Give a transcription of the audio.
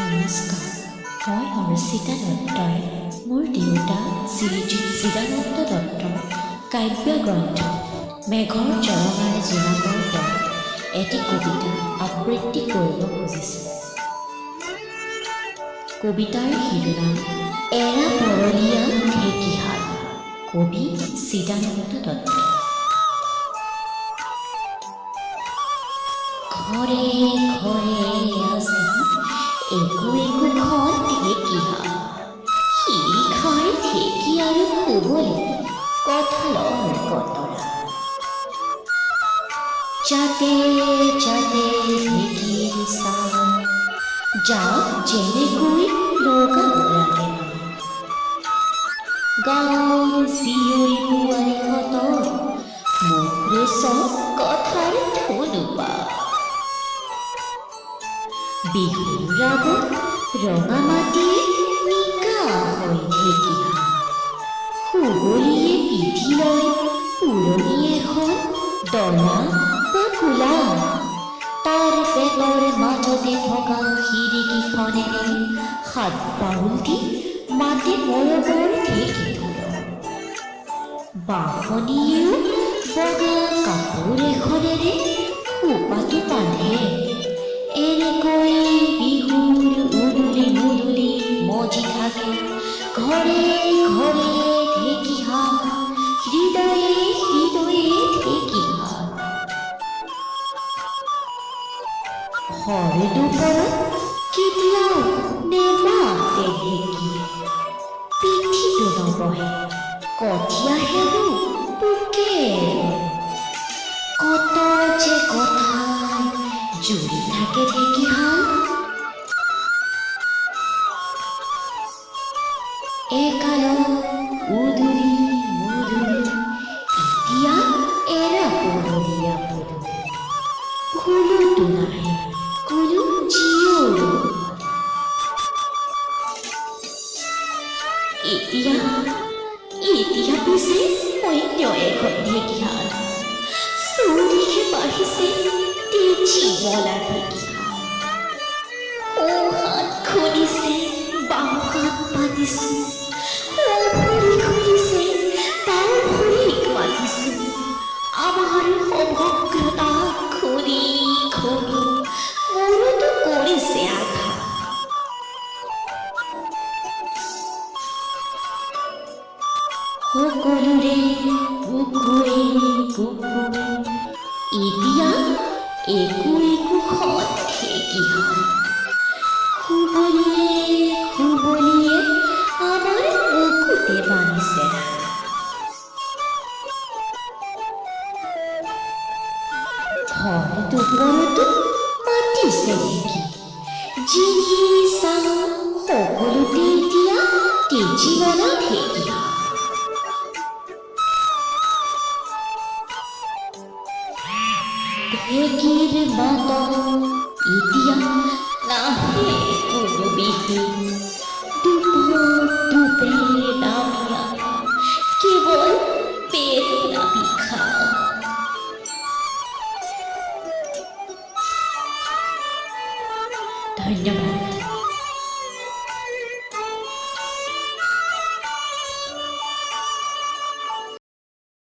নমস্কাৰ, মই হৰ্ষিতা দত্তই মোৰ দেউতা শ্ৰীযুত চিদানন্দ দত্তৰ কাব্যগ্ৰন্থ মেঘৰ জৰঙাৰে জোনাকৰ পৰা এটি কবিতা আবৃত্তি কৰিব খুজিছোঁ। কবিতাৰ শিৰোনাম এৰা পৰলীয়া ঢেঁকীহাল, কবি চিদানন্দ দত্ত। ঘৰে ঘৰে আছে একো একোখন ঢেঁকীহাল, শিলিখাৰ ঢেঁকী আৰু শুৱলি কঁঠালৰ কতৰা। যাতে যাতে ঢেঁকীৰ চাল, যাক যেনেকৈ লগাব লাগে গাঁৱৰ জীয়ৰী বোৱাৰীহঁতৰ মুখৰে চব কথাৰ থলুপা। বিহুৰ আগত ৰঙা মাটিয়ে নিকা হৈ ঢেঁকীহাল, শুৱলিয়ে পিঠি লৈ পুৰণি এখন ডলা বা কোলা। তাৰ পেটৰ মাজতে থকা খিৰিকীখনেৰে হাত বাউল দি মাতে মৰমৰ ঢেঁকীটোৰ। বাঁহনীয়েও বগা কাপোৰ এখনেৰে খোপাটো বান্ধে। এনেকৈ বিহুৰ উৰুলি মুৰুলি মজি থাকে ঘৰে ঘৰে ঢেঁকীহাল, হৃদয়ে হৃদয়ে ঢেঁকীহাল। হৰ দুপৰত কেতিয়াও নেমাতে ঢেঁকীয়ে, পিঠিটো নবহে কঠীয়া হেনো পোকে। কত যে কথাই জুৰি থাকে ঢেঁকীহাল। একালত উদুলি মুদুলি, এতিয়া এৰা পৰলীয়া পদূলি। ভুলতো নাহে কোনো জীয়ৰী, এতিয়া এতিয়া পিছে অন্য এখন ঢেঁকীহাল। চৌদিশে বাঢ়িছে তেজী মলা ঢেঁকীহাল। সোঁহাত খুলিছে বাওঁহাত পাতিছোঁ, ভৰি খুলিছে বাওঁ ভৰিক মাতিছোঁ। আমাৰ সমগ্ৰতা খুলি খুলি মোৰতো কৰিছে আঘাত। সকলোৰে বুকুৱে বুকুৱে এতিয়া একো একোখন ঢেঁকীহাল। শুৱলিয়ে শুৱলিয়ে আমাৰ বুকুতে বান্ধিছে। হৰ দুপৰতো মাতিছে ঢেঁকী, যিনি চাওঁ সকলোতে এতিয়া তেজী মলা ঢেঁকীহাল। ঢেঁকীৰ মাতত এতিয়া নাহে কোনো বিহু।